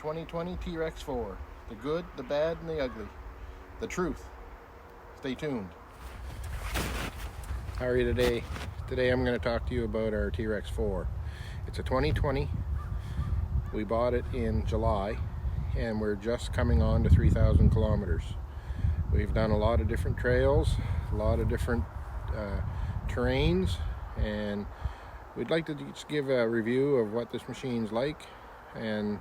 2020 TERYX 4. The good, the bad, and the ugly. The truth. Stay tuned. How are you today? Today I'm going to talk to you about our TERYX 4. It's a 2020. We bought it in July and we're just coming on to 3,000 kilometers. We've done a lot of different trails, a lot of different terrains, and we'd like to just give a review of what this machine's like, and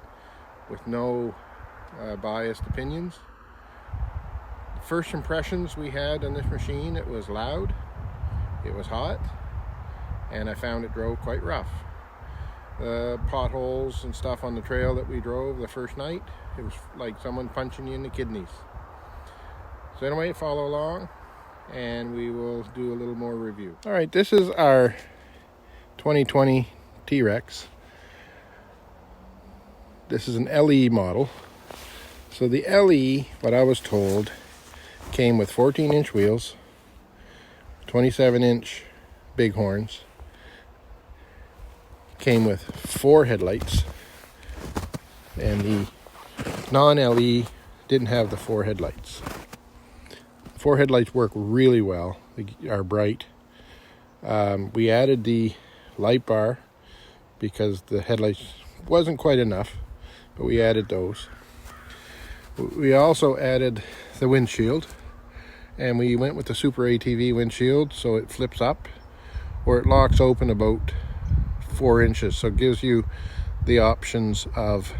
with no biased opinions. First impressions we had on this machine: it was loud, it was hot, and I found it drove quite rough. The potholes and stuff on the trail that we drove the first night, it was like someone punching you in the kidneys. So anyway, follow along and we will do a little more review. All right, this is our 2020 TERYX. This is an LE model. So the LE, what I was told, came with 14-inch wheels, 27-inch bighorns, came with 4 headlights, and the non-LE didn't have the 4 headlights. 4 headlights work really well. They are bright. We added the light bar because the headlights wasn't quite enough, but we added those. We also added the windshield, and we went with the Super ATV windshield, so it flips up or it locks open about 4 inches, so it gives you the options of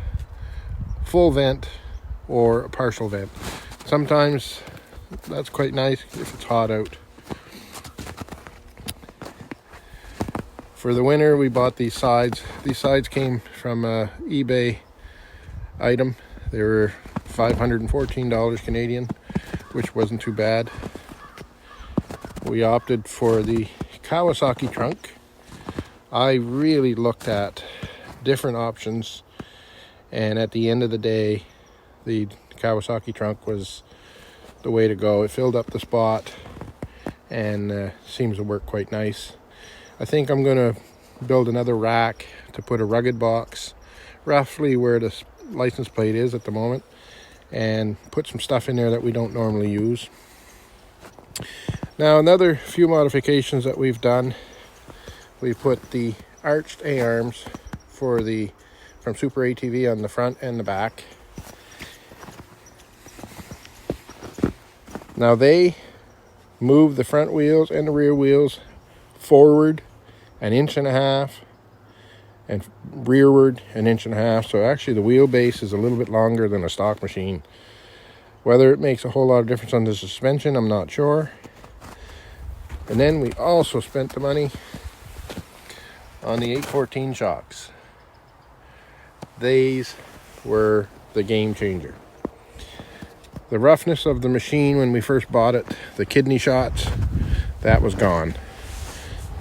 full vent or a partial vent. Sometimes that's quite nice if it's hot out. For the winter, we bought these sides. These sides came from an eBay item. They were $514 Canadian, which wasn't too bad. We opted for the Kawasaki trunk. I really looked at different options, and at the end of the day, the Kawasaki trunk was the way to go. It filled up the spot and seems to work quite nice. I think I'm going to build another rack to put a rugged box roughly where the license plate is at the moment, and put some stuff in there that we don't normally use. Now, another few modifications that we've done: we put the arched A-arms from Super ATV on the front and the back. Now they move the front wheels and the rear wheels forward 1.5 inches and rearward 1.5 inches. So actually the wheelbase is a little bit longer than a stock machine. Whether it makes a whole lot of difference on the suspension, I'm not sure. And then we also spent the money on the 814 shocks. These were the game changer. The roughness of the machine when we first bought it, the kidney shots, that was gone.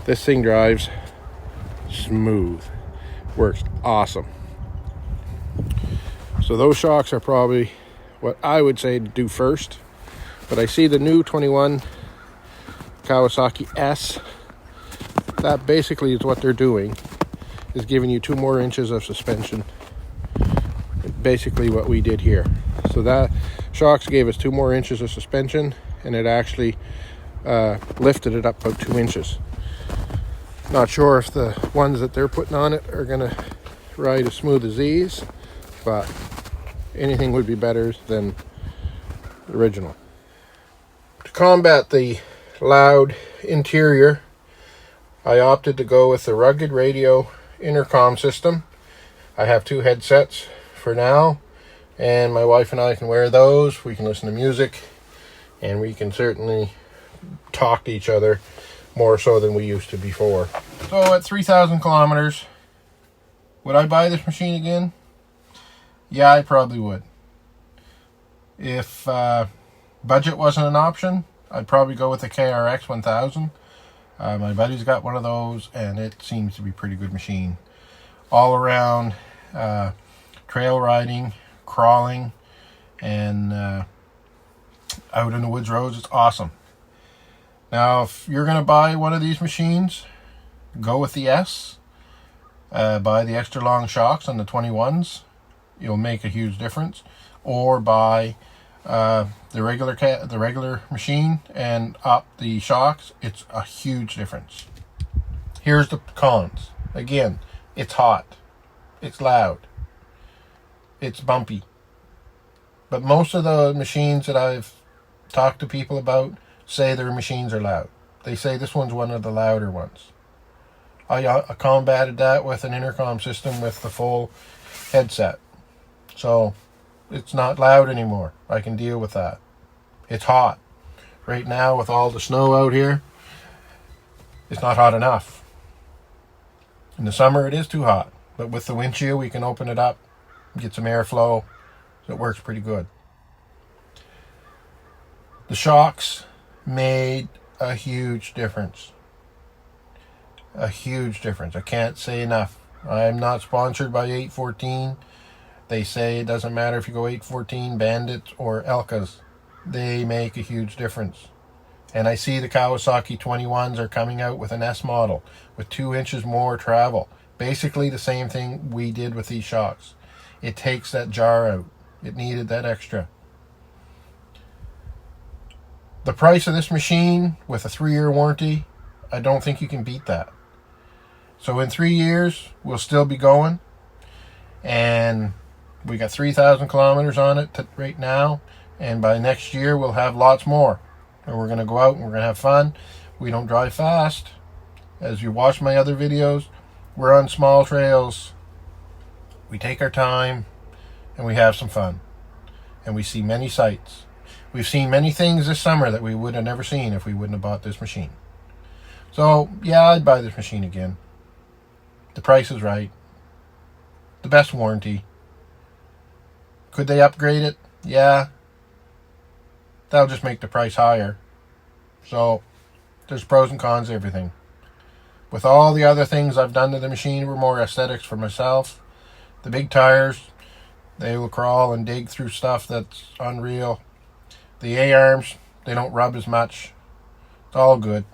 This thing drives smooth, works awesome. So those shocks are probably what I would say to do first. But I see the new 21 Kawasaki S, that basically is what they're doing, is giving you 2 more inches of suspension. Basically what we did here. So that shocks gave us 2 more inches of suspension, and it actually lifted it up about 2 inches. Not sure if the ones that they're putting on it are gonna ride as smooth as these, but anything would be better than the original. To combat the loud interior, I opted to go with the rugged radio intercom system. I have 2 headsets for now, and my wife and I can wear those. We can listen to music, and we can certainly talk to each other more so than we used to before. So at 3,000 kilometers, would I buy this machine again? Yeah, I probably would. If budget wasn't an option, I'd probably go with the KRX 1000. My buddy's got one of those, and it seems to be a pretty good machine. All around trail riding, crawling, and out in the woods roads, it's awesome. Now, if you're going to buy one of these machines, go with the S. Buy the extra long shocks on the 21s. you'll make a huge difference, or buy the regular machine and up the shocks. It's a huge difference. Here's the cons. Again, it's hot, it's loud, it's bumpy. But most of the machines that I've talked to people about say their machines are loud. They say this one's one of the louder ones. I combated that with an intercom system with the full headset. So it's not loud anymore. I can deal with that. It's hot. Right now with all the snow out here, it's not hot enough. In the summer it is too hot. But with the wind chill we can open it up, get some airflow, so it works pretty good. The shocks made a huge difference. A huge difference. I can't say enough. I'm not sponsored by 814. They say it doesn't matter if you go 814, Bandits, or Elkas. They make a huge difference. And I see the Kawasaki 21s are coming out with an S model with 2 inches more travel. Basically the same thing we did with these shocks. It takes that jar out. It needed that extra. The price of this machine with a 3-year warranty, I don't think you can beat that. So in 3 years, we'll still be going. And we got 3,000 kilometers on it right now. And by next year, we'll have lots more. And we're going to go out and we're going to have fun. We don't drive fast. As you watch my other videos, we're on small trails. We take our time and we have some fun. And we see many sights. We've seen many things this summer that we would have never seen if we wouldn't have bought this machine. So, yeah, I'd buy this machine again. The price is right. The best warranty. Could they upgrade it? Yeah. That'll just make the price higher. So, there's pros and cons to everything. With all the other things I've done to the machine were more aesthetics for myself. The big tires, they will crawl and dig through stuff that's unreal. The A-arms, they don't rub as much. It's all good.